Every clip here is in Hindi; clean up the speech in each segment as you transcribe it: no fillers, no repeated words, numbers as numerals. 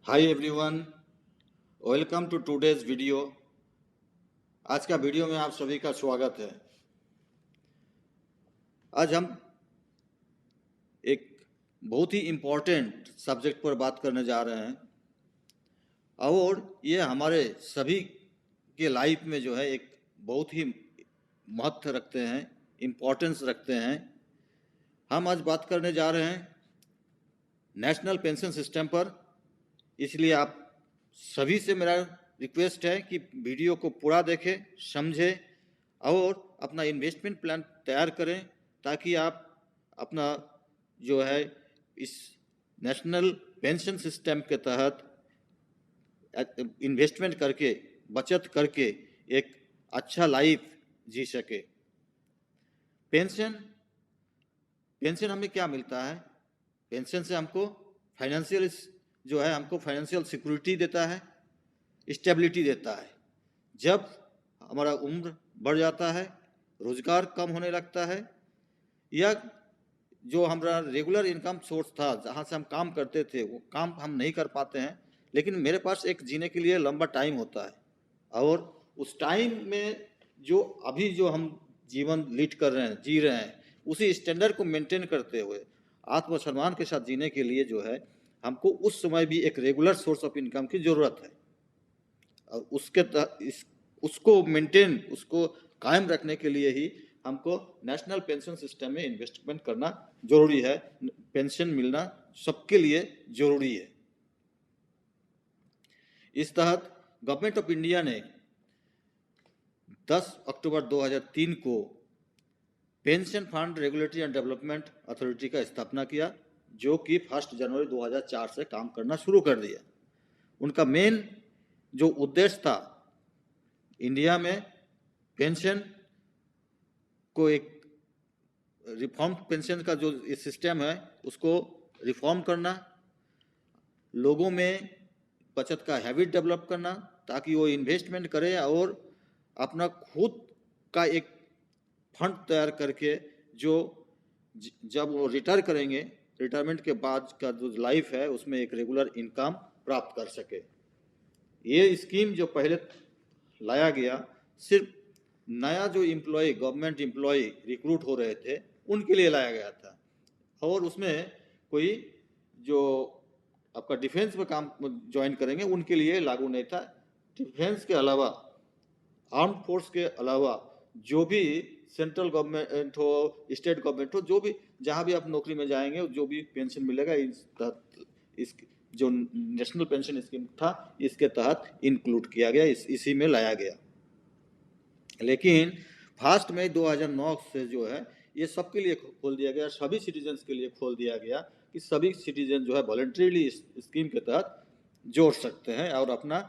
Hi everyone, welcome to today's video. आज का वीडियो में आप सभी का स्वागत है। आज हम एक बहुत ही इम्पोर्टेंट सब्जेक्ट पर बात करने जा रहे हैं और ये हमारे सभी के लाइफ में जो है एक बहुत ही महत्व रखते हैं, इम्पोर्टेंस रखते हैं। हम आज बात करने जा रहे हैं नेशनल पेंशन सिस्टम पर। इसलिए आप सभी से मेरा रिक्वेस्ट है कि वीडियो को पूरा देखें, समझें और अपना इन्वेस्टमेंट प्लान तैयार करें ताकि आप अपना जो है इस नेशनल पेंशन सिस्टम के तहत इन्वेस्टमेंट करके, बचत करके एक अच्छा लाइफ जी सके। पेंशन हमें क्या मिलता है? पेंशन से हमको फाइनेंशियल जो है हमको फाइनेंशियल सिक्योरिटी देता है, स्टेबिलिटी देता है। जब हमारा उम्र बढ़ जाता है, रोजगार कम होने लगता है या जो हमारा रेगुलर इनकम सोर्स था, जहाँ से हम काम करते थे, वो काम हम नहीं कर पाते हैं, लेकिन मेरे पास एक जीने के लिए लंबा टाइम होता है और उस टाइम में जो अभी जो हम जीवन लीड कर रहे हैं, जी रहे हैं, उसी स्टैंडर्ड को मेंटेन करते हुए आत्मसम्मान के साथ जीने के लिए जो है हमको उस समय भी एक रेगुलर सोर्स ऑफ इनकम की ज़रूरत है और उसको मेंटेन, उसको कायम रखने के लिए ही हमको नेशनल पेंशन सिस्टम में इन्वेस्टमेंट करना जरूरी है। पेंशन मिलना सबके लिए जरूरी है। इस तहत गवर्नमेंट ऑफ इंडिया ने 10 अक्टूबर 2003 को pension fund regulatory and development authority का स्थापना किया, जो कि 1 जनवरी 2004 से काम करना शुरू कर दिया। उनका मेन जो उद्देश्य था, इंडिया में पेंशन को एक रिफॉर्म पेंशन का जो सिस्टम है उसको रिफॉर्म करना, लोगों में बचत का हैबिट डेवलप करना ताकि वो इन्वेस्टमेंट करें और अपना खुद का एक फंड तैयार करके जो जब वो रिटायर करेंगे, रिटायरमेंट के बाद का जो लाइफ है उसमें एक रेगुलर इनकम प्राप्त कर सके। ये स्कीम जो पहले लाया गया सिर्फ नया जो एम्प्लॉय, गवर्नमेंट एम्प्लॉय रिक्रूट हो रहे थे उनके लिए लाया गया था और उसमें कोई जो आपका डिफेंस में काम ज्वाइन करेंगे उनके लिए लागू नहीं था। डिफेंस के अलावा, आर्म फोर्स के अलावा जो भी सेंट्रल गवर्नमेंट हो, स्टेट गवर्नमेंट हो, जो भी जहाँ भी आप नौकरी में जाएंगे जो भी पेंशन मिलेगा इस जो नेशनल पेंशन स्कीम था इसके तहत इंक्लूड किया गया, इसी में लाया गया। लेकिन 1 मई 2009 से जो है ये सबके लिए खोल दिया गया, सभी सिटीजन्स के लिए खोल दिया गया कि सभी सिटीजन जो है वॉलंटरीली इस स्कीम के तहत जोड़ सकते हैं और अपना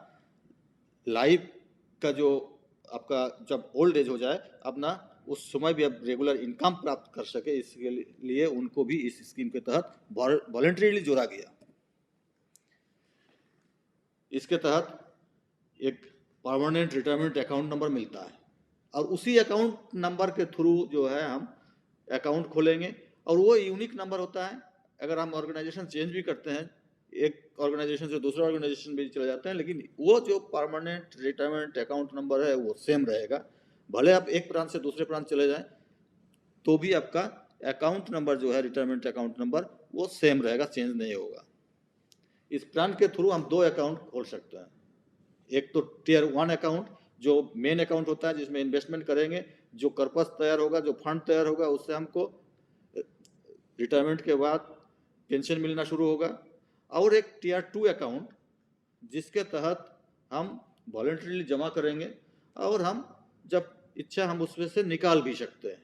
लाइफ का जो आपका जब ओल्ड एज हो जाए अपना उस समय भी अब रेगुलर इनकम प्राप्त कर सके, इसके लिए उनको भी इस स्कीम के तहत वॉलंटरीली जोड़ा गया। इसके तहत एक परमानेंट रिटायरमेंट अकाउंट नंबर मिलता है और उसी अकाउंट नंबर के थ्रू जो है हम अकाउंट खोलेंगे और वो यूनिक नंबर होता है। अगर हम ऑर्गेनाइजेशन चेंज भी करते हैं, एक ऑर्गेनाइजेशन से दूसरे ऑर्गेनाइजेशन में चले जाते हैं, लेकिन वो जो परमानेंट रिटायरमेंट अकाउंट नंबर है वो सेम रहेगा। भले आप एक ब्रांच से दूसरे ब्रांच चले जाएं तो भी आपका अकाउंट नंबर जो है, रिटायरमेंट अकाउंट नंबर, वो सेम रहेगा, चेंज नहीं होगा। इस प्लान के थ्रू हम 2 अकाउंट खोल सकते हैं। एक तो टियर 1 अकाउंट जो मेन अकाउंट होता है जिसमें इन्वेस्टमेंट करेंगे, जो कर्पस तैयार होगा, जो फंड तैयार होगा, उससे हमको रिटायरमेंट के बाद पेंशन मिलना शुरू होगा। और एक टियर 2 अकाउंट जिसके तहत हम वॉलंटरीली जमा करेंगे और हम जब इच्छा हम उसमें से निकाल भी सकते हैं।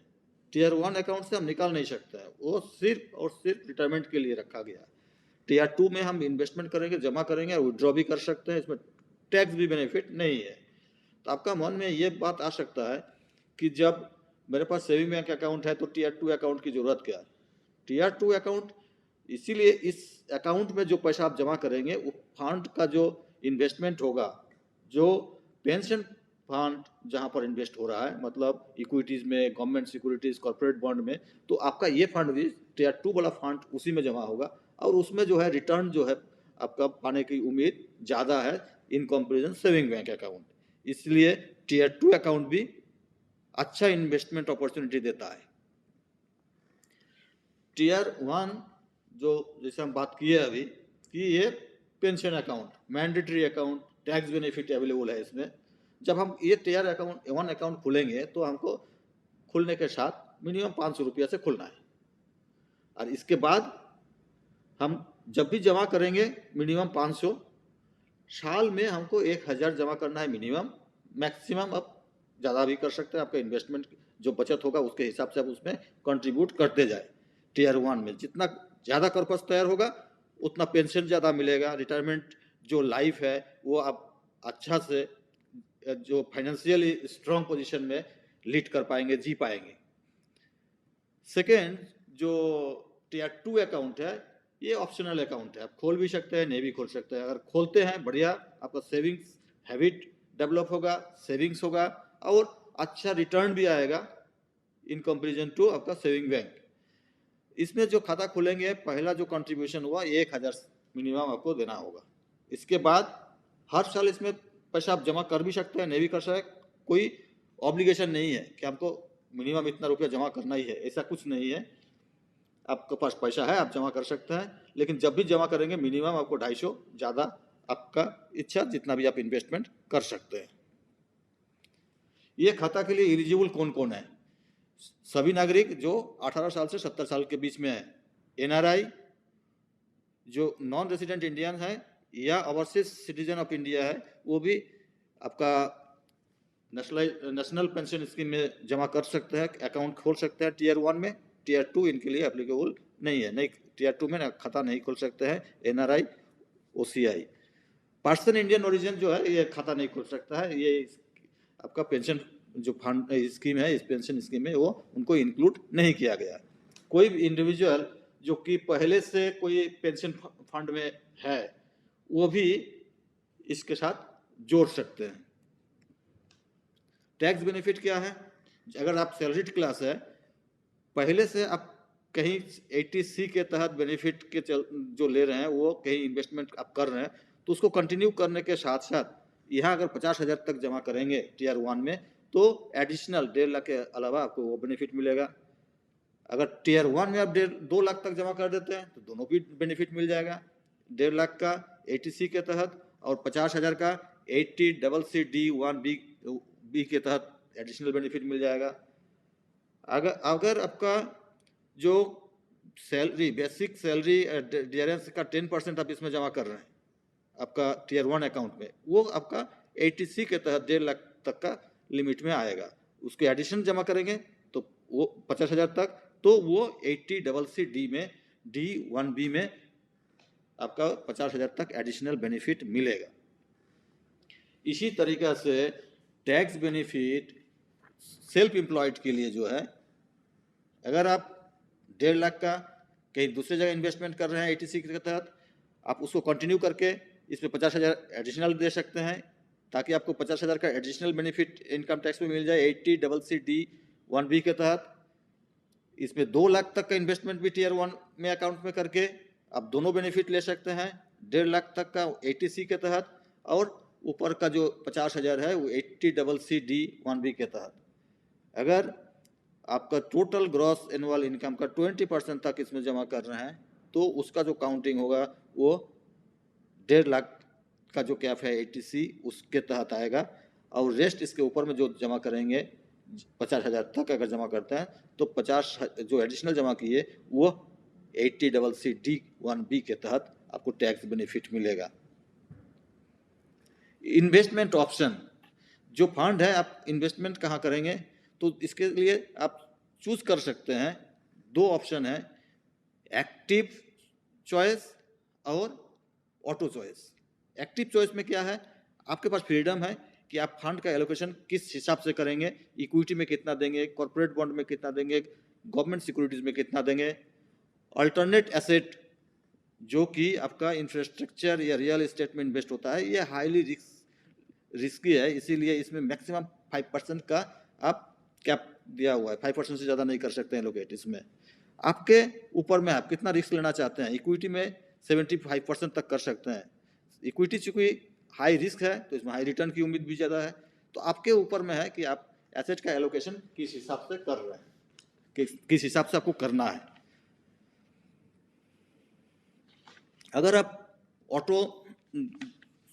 टियर 1 अकाउंट से हम निकाल नहीं सकते हैं, वो सिर्फ और सिर्फ रिटायरमेंट के लिए रखा गया है। टियर 2 में हम इन्वेस्टमेंट करेंगे, जमा करेंगे और विड्रॉ भी कर सकते हैं, इसमें टैक्स भी बेनिफिट नहीं है। तो आपका मन में ये बात आ सकता है कि जब मेरे पास सेविंग बैंक अकाउंट है तो टियर 2 अकाउंट की जरूरत क्या है? टियर 2 अकाउंट इसीलिए, इस अकाउंट में जो पैसा आप जमा करेंगे वो फंड का जो इन्वेस्टमेंट होगा, जो पेंशन फंड जहां पर इन्वेस्ट हो रहा है, मतलब इक्विटीज में, गवर्नमेंट सिक्योरिटीज, कॉर्पोरेट बॉन्ड में, तो आपका ये फंड भी टियर 2 वाला फंड उसी में जमा होगा और उसमें जो है रिटर्न जो है आपका पाने की उम्मीद ज़्यादा है in comparison saving bank account. इसलिए टियर 2 अकाउंट भी अच्छा इन्वेस्टमेंट अपॉर्चुनिटी देता है। टियर 1 जो जैसे हम बात किए अभी कि ये pension account, mandatory account, tax benefit available है इसमें। जब हम ये टियर अकाउंट 1 अकाउंट खोलेंगे तो हमको खुलने के साथ मिनिमम 500 रुपया से खुलना है, और इसके बाद हम जब भी जमा करेंगे मिनिमम 500, साल में हमको 1000 जमा करना है मिनिमम। मैक्सिमम आप ज़्यादा भी कर सकते हैं, आपका इन्वेस्टमेंट जो बचत होगा उसके हिसाब से आप उसमें कंट्रीब्यूट करते जाए। टियर 1 में जितना ज़्यादा कॉर्पस तैयार होगा उतना पेंशन ज़्यादा मिलेगा, रिटायरमेंट जो लाइफ है वो आप अच्छा से जो फाइनेंशियली स्ट्रॉन्ग पोजीशन में लीड कर पाएंगे, जी पाएंगे। सेकेंड, जो टियर 2 अकाउंट है ये ऑप्शनल अकाउंट है, आप खोल भी सकते हैं, नहीं भी खोल सकते हैं। अगर खोलते हैं बढ़िया, आपका सेविंग्स हैबिट डेवलप होगा, सेविंग्स होगा और अच्छा रिटर्न भी आएगा इन कंपैरिजन टू आपका सेविंग बैंक। इसमें जो खाता खोलेंगे पहला जो कंट्रीब्यूशन हुआ 1000 मिनिमम आपको देना होगा। इसके बाद हर साल इसमें पैसा आप जमा कर भी सकते हैं, नहीं भी कर सकते, कोई ऑब्लिगेशन नहीं है कि आपको मिनिमम इतना रुपया जमा करना ही है, ऐसा कुछ नहीं है। आपके पास पैसा है आप जमा कर सकते हैं, लेकिन जब भी जमा करेंगे मिनिमम आपको 250, ज़्यादा आपका इच्छा जितना भी आप इन्वेस्टमेंट कर सकते हैं। ये खाता के लिए एलिजिबल कौन कौन है? सभी नागरिक जो 18 साल से 70 साल के बीच में है, एनआरआई जो नॉन रेजिडेंट इंडियन है या ओवरसीज सिटीजन ऑफ इंडिया है, वो भी आपका नेशनल पेंशन स्कीम में जमा कर सकते हैं, अकाउंट खोल सकते हैं टियर 1 में। टियर 2 इनके लिए एप्लीकेबल नहीं है, नहीं टियर 2 में खाता नहीं खोल सकते हैं NRI, OCI. Person Indian origin जो है ये खाता नहीं खोल सकता है, ये आपका पेंशन जो फंड स्कीम है, इस पेंशन स्कीम में वो उनको इंक्लूड नहीं किया गया। कोई भी इंडिविजुअल जो कि पहले से कोई पेंशन फंड में है वो भी इसके साथ जोड़ सकते हैं। टैक्स बेनिफिट क्या है? अगर आप सैलरीड क्लास है, पहले से आप कहीं 80C के तहत बेनिफिट के जो ले रहे हैं वो कहीं इन्वेस्टमेंट आप कर रहे हैं, तो उसको कंटिन्यू करने के साथ साथ यहाँ अगर 50,000 तक जमा करेंगे टियर 1 में तो एडिशनल 1.5 लाख के अलावा आपको वो बेनिफिट मिलेगा। अगर टियर 1 में आप 2 लाख तक जमा कर देते हैं तो दोनों भी बेनिफिट मिल जाएगा, 1.5 लाख का 80C के तहत और 50,000 का 80CC1B के तहत एडिशनल बेनिफिट मिल जाएगा। अगर आपका जो सैलरी, बेसिक सैलरी डियरेंस का 10% आप इसमें जमा कर रहे हैं आपका टियर 1 अकाउंट में, वो आपका 80C के तहत 1.5 लाख तक का लिमिट में आएगा। उसके एडिशन जमा करेंगे तो वो 50,000 तक, तो वो 80CC में D1B में आपका 50,000 तक एडिशनल बेनिफिट मिलेगा। इसी तरीक़ा से टैक्स बेनिफिट सेल्फ एम्प्लॉयड के लिए जो है, अगर आप 1.5 लाख का कहीं दूसरे जगह इन्वेस्टमेंट कर रहे हैं 80C के तहत, आप उसको कंटिन्यू करके इसमें 50,000 एडिशनल दे सकते हैं ताकि आपको 50,000 का एडिशनल बेनिफिट इनकम टैक्स में मिल जाए 80CC1B के तहत। इसमें 2 लाख तक का इन्वेस्टमेंट भी टियर 1 में अकाउंट में करके आप दोनों बेनिफिट ले सकते हैं, 1.5 लाख तक का 80C के तहत और ऊपर का जो 50,000 है वो 80CC1B के तहत। अगर आपका टोटल ग्रॉस एनुअल इनकम का 20% तक इसमें जमा कर रहे हैं तो उसका जो काउंटिंग होगा वो 1.5 लाख का जो कैप है 80C उसके तहत आएगा, और रेस्ट इसके ऊपर में जो जमा करेंगे 50,000 तक अगर जमा करते हैं तो 50 जो एडिशनल जमा किए वो 80CC1B के तहत आपको टैक्स बेनिफिट मिलेगा। इन्वेस्टमेंट ऑप्शन, जो फंड है आप इन्वेस्टमेंट कहाँ करेंगे, तो इसके लिए आप चूज कर सकते हैं। 2 ऑप्शन है, एक्टिव चॉइस और ऑटो चॉइस। एक्टिव चॉइस में क्या है, आपके पास फ्रीडम है कि आप फंड का एलोकेशन किस हिसाब से करेंगे, इक्विटी में कितना देंगे, कॉर्पोरेट बॉन्ड में कितना देंगे, गवर्नमेंट सिक्योरिटीज में कितना देंगे, अल्टरनेट एसेट जो कि आपका इंफ्रास्ट्रक्चर या रियल एस्टेट में इन्वेस्ट होता है, ये हाईली रिस्की है, इसीलिए इसमें मैक्सिमम 5% का आप कैप दिया हुआ है, 5% से ज़्यादा नहीं कर सकते हैं एलोकेट। इसमें आपके ऊपर में आप कितना रिस्क लेना चाहते हैं। इक्विटी में 75% तक कर सकते हैं। इक्विटी चूंकि हाई रिस्क है तो इसमें हाई रिटर्न की उम्मीद भी ज़्यादा है। तो आपके ऊपर में है कि आप एसेट का एलोकेशन किस हिसाब से कर रहे हैं, किस हिसाब से आपको करना है। अगर आप ऑटो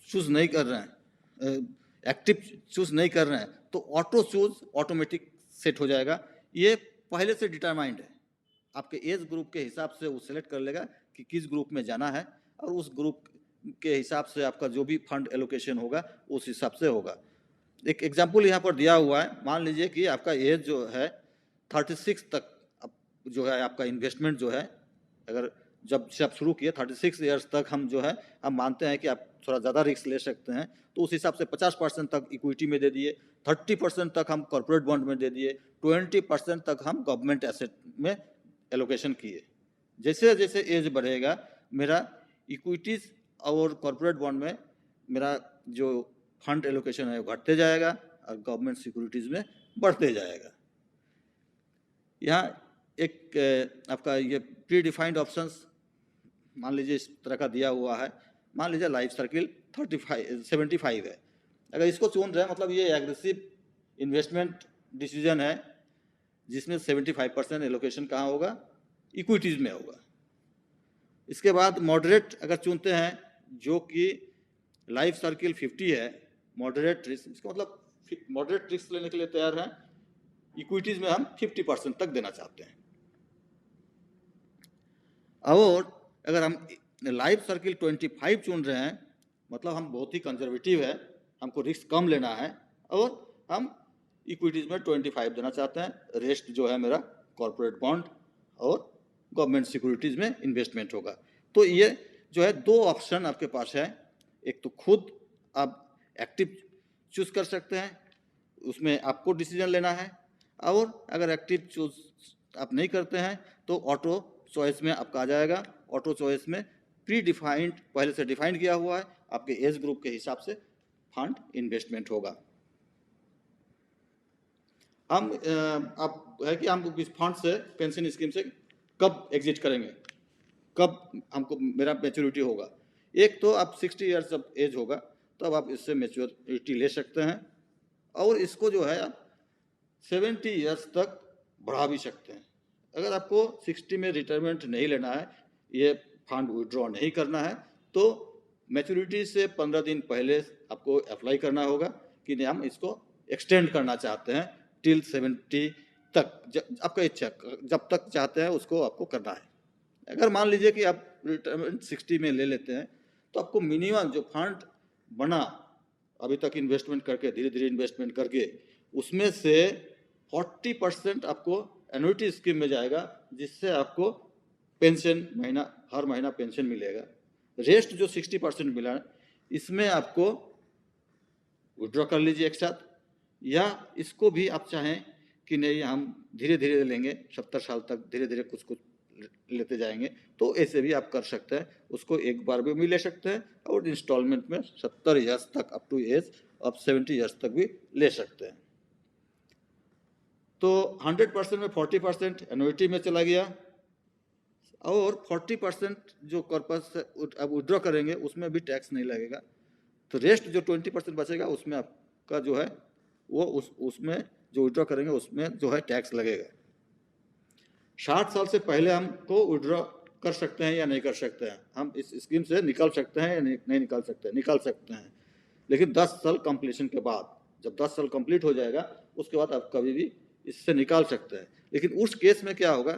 चूज नहीं कर रहे हैं, एक्टिव चूज नहीं कर रहे हैं, तो ऑटो चूज ऑटोमेटिक सेट हो जाएगा। ये पहले से डिटरमाइंड है, आपके एज ग्रुप के हिसाब से वो सेलेक्ट कर लेगा कि किस ग्रुप में जाना है, और उस ग्रुप के हिसाब से आपका जो भी फंड एलोकेशन होगा उस हिसाब से होगा। एक एग्जाम्पल यहाँ पर दिया हुआ है, मान लीजिए कि आपका एज जो है 36 तक जो है आपका इन्वेस्टमेंट जो है, अगर जब से आप शुरू किए 36 ईयर्स तक हम जो है हम मानते हैं कि आप थोड़ा ज़्यादा रिस्क ले सकते हैं, तो उस हिसाब से 50% तक इक्विटी में दे दिए, 30% तक हम कॉर्पोरेट बॉन्ड में दे दिए, 20% तक हम गवर्नमेंट एसेट में एलोकेशन किए। जैसे जैसे एज बढ़ेगा मेरा इक्विटीज और कॉर्पोरेट बॉन्ड में मेरा जो फंड एलोकेशन है वो घटते जाएगा और गवर्नमेंट सिक्योरिटीज़ में बढ़ते जाएगा। यहाँ एक आपका ये प्री डिफाइंड ऑप्शंस मान लीजिए इस तरह का दिया हुआ है। मान लीजिए लाइफ सर्किल 75 है, अगर इसको चुन रहे हैं मतलब ये एग्रेसिव इन्वेस्टमेंट डिसीजन है जिसमें 75% एलोकेशन कहाँ होगा, इक्विटीज़ में होगा। इसके बाद मॉडरेट अगर चुनते हैं जो कि लाइफ सर्किल 50 है, मॉडरेट रिस्क, इसका मतलब मॉडरेट रिस्क लेने के लिए तैयार हैं, इक्विटीज़ में हम 50% तक देना चाहते हैं। और अगर हम लाइफ सर्किल 25 चुन रहे हैं मतलब हम बहुत ही कंजर्वेटिव है, हमको रिस्क कम लेना है और हम इक्विटीज़ में 25 देना चाहते हैं, रेस्ट जो है मेरा कॉर्पोरेट बॉन्ड और गवर्नमेंट सिक्योरिटीज़ में इन्वेस्टमेंट होगा। तो ये जो है दो ऑप्शन आपके पास है, एक तो खुद आप एक्टिव चूज कर सकते हैं, उसमें आपको डिसीजन लेना है, और अगर एक्टिव चूज आप नहीं करते हैं तो ऑटो चॉइस में आपका आ जाएगा। ऑटो चॉइस में प्री डिफाइंड पहले से डिफाइंड किया हुआ है, आपके एज ग्रुप के हिसाब से फंड इन्वेस्टमेंट होगा। हम आप है कि हम इस फंड से पेंशन स्कीम से कब एग्जिट करेंगे, कब हमको मेरा मैच्योरिटी होगा। एक तो आप 60 ईयर्स जब एज होगा तब आप इससे मैच्योरिटी ले सकते हैं, और इसको जो है आप 70 ईयर्स तक बढ़ा भी सकते हैं। अगर आपको 60 में रिटायरमेंट नहीं लेना है, ये फंड विड्रॉ नहीं करना है, तो मैच्योरिटी से 15 दिन पहले आपको अप्लाई करना होगा कि नहीं हम इसको एक्सटेंड करना चाहते हैं टिल 70 तक, आपका इच्छा जब तक चाहते हैं उसको आपको करना है। अगर मान लीजिए कि आप रिटायरमेंट 60 में ले लेते हैं तो आपको मिनिमम जो फंड बना अभी तक इन्वेस्टमेंट करके, धीरे धीरे इन्वेस्टमेंट करके, उसमें से 40% आपको एन्युटी स्कीम में जाएगा, जिससे आपको पेंशन हर महीना पेंशन मिलेगा। रेस्ट जो 60% मिला है इसमें आपको विड्रॉ कर लीजिए एक साथ, या इसको भी आप चाहें कि नहीं हम धीरे धीरे लेंगे, 70 साल तक धीरे धीरे कुछ कुछ लेते जाएंगे, तो ऐसे भी आप कर सकते हैं। उसको एक बार भी ले सकते हैं और इंस्टॉलमेंट में 70 ईयर्स तक अप टू एज आप 70 ईयर्स तक भी ले सकते हैं। तो 100% में 40% एन्युटी में चला गया, और 40% जो कॉर्पस अब विड्रॉ करेंगे उसमें भी टैक्स नहीं लगेगा। तो रेस्ट जो 20% बचेगा उसमें आपका जो है वो उसमें जो विड्रॉ करेंगे उसमें जो है टैक्स लगेगा। 60 साल से पहले हमको विड्रॉ कर सकते हैं या नहीं कर सकते हैं, हम इस स्कीम से निकल सकते हैं या नहीं निकल सकते हैं, निकल सकते हैं, लेकिन 10 साल कंप्लीशन के बाद, जब 10 साल कंप्लीट हो जाएगा उसके बाद आप कभी भी इससे निकाल सकते हैं। लेकिन उस केस में क्या होगा,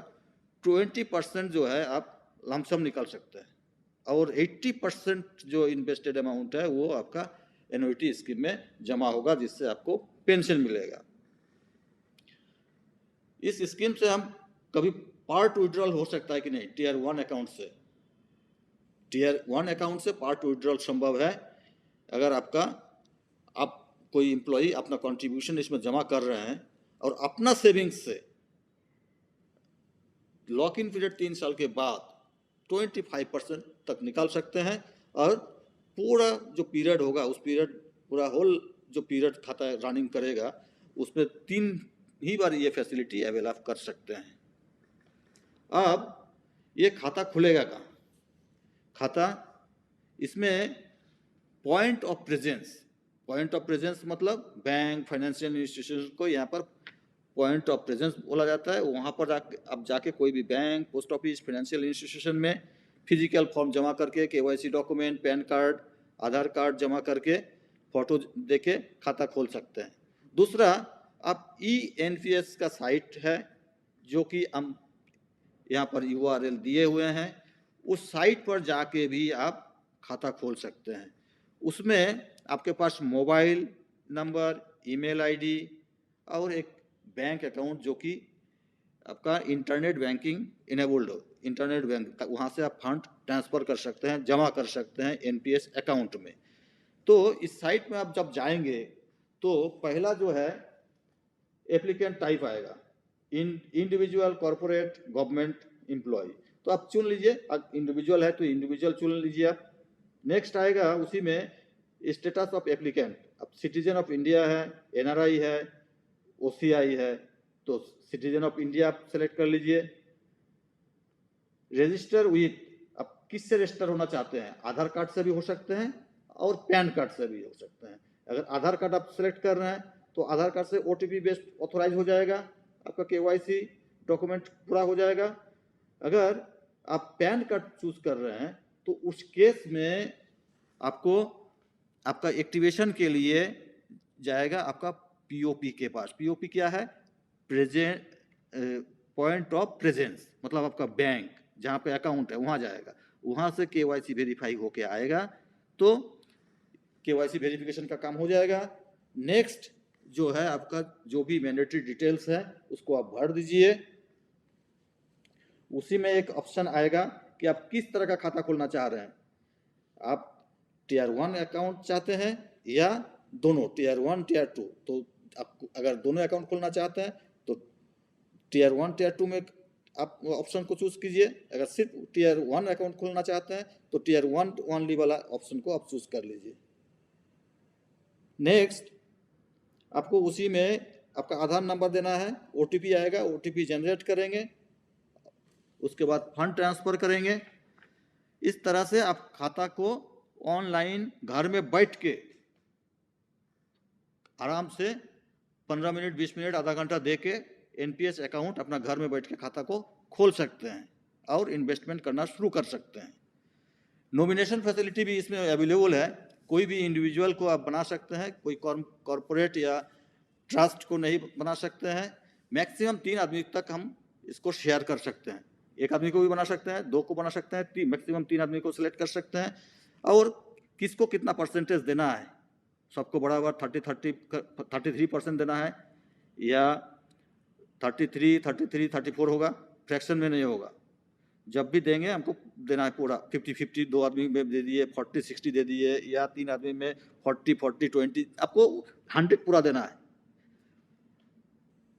20% जो है आप लमसम निकाल सकते हैं, और 80% जो इन्वेस्टेड अमाउंट है वो आपका एन्युटी स्कीम में जमा होगा, जिससे आपको पेंशन मिलेगा। इस स्कीम से हम कभी पार्ट विड्रॉल हो सकता है कि नहीं, टियर 1 अकाउंट से, टियर 1 अकाउंट से पार्ट विड्रॉल संभव है। अगर आप कोई एम्प्लॉई अपना कंट्रीब्यूशन इसमें जमा कर रहे हैं और अपना सेविंग्स से लॉक इन पीरियड 3 साल के बाद 25% तक निकाल सकते हैं, और पूरा जो पीरियड होगा उस पीरियड पूरा होल जो पीरियड खाता रनिंग करेगा उसमें 3 ही बार ये फैसिलिटी अवेल आप कर सकते हैं। अब ये खाता खुलेगा कहाँ? खाता, इसमें पॉइंट ऑफ प्रेजेंस मतलब बैंक, फाइनेंशियल इंस्टीट्यूशन को यहाँ पर पॉइंट ऑफ प्रेजेंस बोला जाता है। वहाँ पर आप जाके कोई भी bank, post office, financial institution में फिजिकल फॉर्म जमा करके, केवाईसी डॉक्यूमेंट, पैन कार्ड, आधार कार्ड जमा करके, फोटो देके खाता खोल सकते हैं। दूसरा, आप ENPS का साइट है, जो कि हम यहाँ पर URL दिए हुए हैं, उस साइट पर जाके भी आप खाता खोल सकते हैं। उसमें आपके पास मोबाइल नंबर, ईमेल आईडी और एक बैंक अकाउंट, जो कि आपका इंटरनेट बैंकिंग इनेबल्ड हो, इंटरनेट बैंक, वहाँ से आप फंड ट्रांसफ़र कर सकते हैं, जमा कर सकते हैं NPS अकाउंट में। तो इस साइट में आप जब जाएंगे तो पहला जो है एप्लीकेंट टाइप आएगा, इंडिविजुअल, कॉर्पोरेट, गवर्नमेंट एम्प्लॉय, तो आप चुन लीजिए। इंडिविजुअल है तो इंडिविजुअल चुन लीजिए आप। नेक्स्ट आएगा उसी में स्टेटस ऑफ एप्लीकेंट, अब सिटीजन ऑफ इंडिया है, NRI है, OCI है, तो सिटीजन ऑफ इंडिया आप सेलेक्ट कर लीजिए। रजिस्टर विथ, अब किससे रजिस्टर होना चाहते हैं, आधार कार्ड से भी हो सकते हैं और पैन कार्ड से भी हो सकते हैं। अगर आधार कार्ड आप सेलेक्ट कर रहे हैं तो आधार कार्ड से OTP बेस्ड ऑथोराइज हो जाएगा, आपका KYC डॉक्यूमेंट पूरा हो जाएगा। अगर आप पैन कार्ड चूज कर रहे हैं तो उस केस में आपको आपका एक्टिवेशन के लिए जाएगा आपका POP के पास। POP क्या है, पॉइंट ऑफ प्रेजेंस, मतलब आपका बैंक जहाँ पे अकाउंट है वहाँ जाएगा, वहाँ से KYC वेरीफाई होके आएगा, तो KYC वेरिफिकेशन का काम हो जाएगा। नेक्स्ट जो है आपका जो भी मैंडेटरी डिटेल्स है उसको आप भर दीजिए। उसी में एक ऑप्शन आएगा कि आप किस तरह का खाता खोलना चाह रहे हैं, आप Tier 1 अकाउंट चाहते हैं या दोनों, Tier 1, Tier 2। तो आप अगर दोनों अकाउंट खोलना चाहते हैं तो Tier 1, Tier 2 में आप ऑप्शन को चूज कीजिए। अगर सिर्फ Tier 1 अकाउंट खोलना चाहते हैं तो Tier 1 ओनली वाला ऑप्शन को आप चूज कर लीजिए। नेक्स्ट आपको उसी में आपका आधार नंबर देना है, OTP आएगा, OTP जनरेट करेंगे, उसके बाद फंड ट्रांसफर करेंगे। इस तरह से आप खाता को ऑनलाइन घर में बैठ के आराम से 15 मिनट, 20 मिनट, आधा घंटा दे के NPS अकाउंट अपना घर में बैठ के खाता को खोल सकते हैं और इन्वेस्टमेंट करना शुरू कर सकते हैं। नॉमिनेशन फैसिलिटी भी इसमें अवेलेबल है, कोई भी इंडिविजुअल को आप बना सकते हैं, कोई कॉरपोरेट या ट्रस्ट को नहीं बना सकते हैं। मैक्सिमम 3 आदमी तक हम इसको शेयर कर सकते हैं, एक आदमी को भी बना सकते हैं, 2 को बना सकते हैं, मैक्सिमम 3 आदमी को सिलेक्ट कर सकते हैं। और किसको कितना परसेंटेज देना है, सबको बराबर 33% देना है या 34 होगा, फ्रैक्शन में नहीं होगा। जब भी देंगे हमको देना है पूरा 50-50, 2 आदमी में दे दिए 40-60 दे दिए, या 3 आदमी में 40-40-20, आपको 100 पूरा देना है।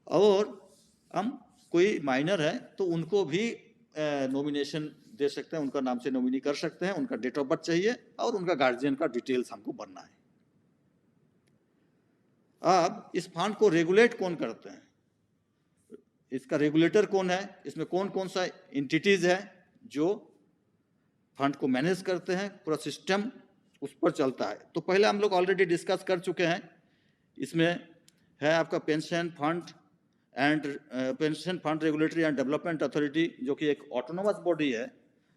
और हम कोई माइनर है तो उनको भी नॉमिनेशन दे सकते हैं, उनका नाम से नॉमिनी कर सकते हैं, उनका डेट ऑफ बर्थ चाहिए और उनका गार्जियन का डिटेल्स हमको भरना है। अब इस फंड को रेगुलेट कौन करते हैं, इसका रेगुलेटर कौन है, इसमें कौन कौन सा एंटिटीज है जो फंड को मैनेज करते हैं, पूरा सिस्टम उस पर चलता है। तो पहले हम लोग ऑलरेडी डिस्कस कर चुके हैं। इसमें है आपका pension fund regulatory and development authority, जो कि एक ऑटोनोमस बॉडी है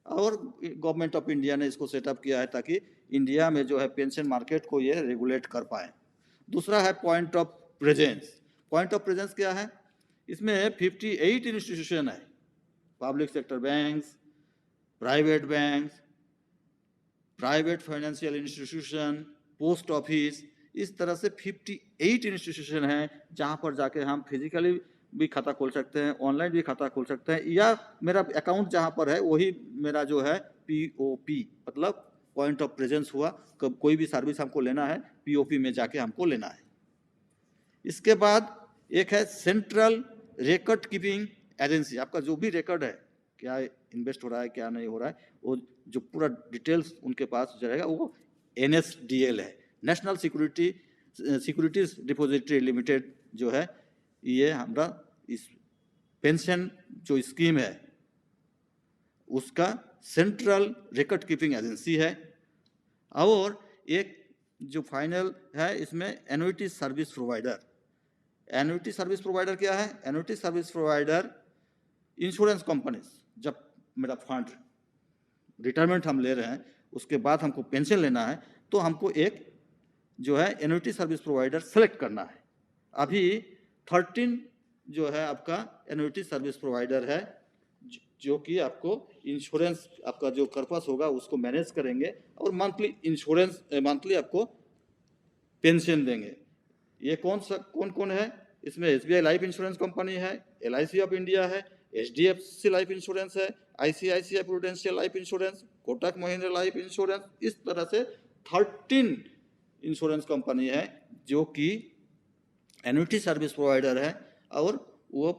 और गवर्नमेंट ऑफ इंडिया ने इसको सेटअप किया है ताकि इंडिया में जो है पेंशन मार्केट को ये रेगुलेट कर पाए। दूसरा है point of presence. Point of presence क्या है, इसमें 58 इंस्टीट्यूशन है, public sector banks, private banks, private financial institution, post office, इस तरह से 58 इंस्टीट्यूशन हैं जहां पर जाके हम फिजिकली भी खाता खोल सकते हैं, ऑनलाइन भी खाता खोल सकते हैं, या मेरा अकाउंट जहां पर है वही मेरा जो है POP मतलब पॉइंट ऑफ प्रेजेंस हुआ। कोई भी सर्विस हमको लेना है POP में जाके हमको लेना है। इसके बाद एक है सेंट्रल रिकॉर्ड कीपिंग एजेंसी, आपका जो भी रिकॉर्ड है, क्या इन्वेस्ट हो रहा है क्या नहीं हो रहा है, वो जो पूरा डिटेल्स उनके पास रहेगा, वो NSDL है, नेशनल सिक्योरिटीज डिपॉजिटरी लिमिटेड जो है, ये हमारा इस पेंशन जो स्कीम है उसका सेंट्रल रिकॉर्ड कीपिंग एजेंसी है। और एक जो फाइनल है इसमें annuity service provider. Annuity service provider क्या है? Annuity service provider insurance companies, जब मेरा फंड रिटायरमेंट हम ले रहे हैं उसके बाद हमको पेंशन लेना है तो हमको एक जो है एन्युटी सर्विस प्रोवाइडर सेलेक्ट करना है। अभी 13 जो है आपका एन्युटी सर्विस प्रोवाइडर है जो कि आपको इंश्योरेंस आपका जो पर्पस होगा उसको मैनेज करेंगे और मंथली आपको पेंशन देंगे। ये कौन कौन है? इसमें SBI लाइफ इंश्योरेंस कंपनी है, LIC ऑफ इंडिया है, HDFC लाइफ इंश्योरेंस है, ICICI prudential life insurance, Kotak Mahindra life insurance. इस तरह से 13 इंश्योरेंस कंपनी है जो कि एन्युटी सर्विस प्रोवाइडर है और वो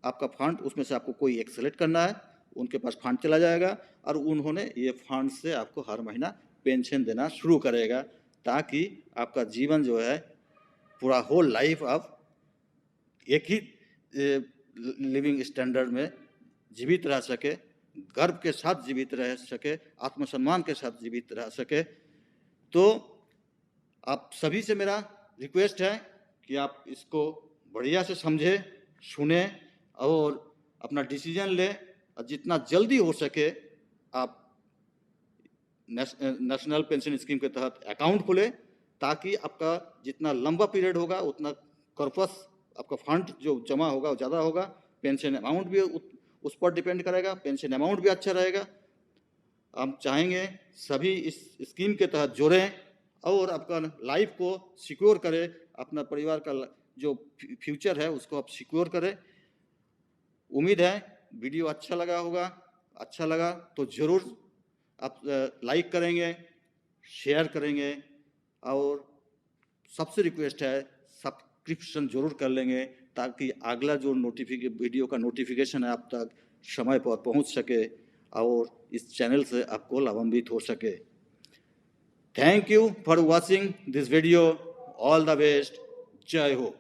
आपका फंड उसमें से आपको कोई एक सेलेक्ट करना है, उनके पास फंड चला जाएगा और उन्होंने ये फंड से आपको हर महीना पेंशन देना शुरू करेगा ताकि आपका जीवन जो है पूरा होल लाइफ आप एक ही लिविंग स्टैंडर्ड में जीवित रह सके, गर्व के साथ जीवित रह सके, आत्मसम्मान के साथ जीवित रह सके। तो आप सभी से मेरा रिक्वेस्ट है कि आप इसको बढ़िया से समझे, सुने और अपना डिसीजन ले और जितना जल्दी हो सके आप नेशनल पेंशन स्कीम के तहत अकाउंट खोलें ताकि आपका जितना लंबा पीरियड होगा उतना कॉर्पस आपका फंड जो जमा होगा वो ज़्यादा होगा, पेंशन अमाउंट भी उस पर डिपेंड करेगा, पेंशन अमाउंट भी अच्छा रहेगा। हम चाहेंगे सभी इस स्कीम के तहत जुड़ें और आपका लाइफ को सिक्योर करें, अपना परिवार का जो फ्यूचर है उसको आप सिक्योर करें। उम्मीद है वीडियो अच्छा लगा होगा। अच्छा लगा तो ज़रूर आप लाइक करेंगे, शेयर करेंगे और सबसे रिक्वेस्ट है सब्सक्रिप्शन जरूर कर लेंगे ताकि अगला जो वीडियो का नोटिफिकेशन है आप तक समय पर पहुंच सके और इस चैनल से आपको लाभान्वित हो सके। Thank you for watching this video. All the best. जय हो।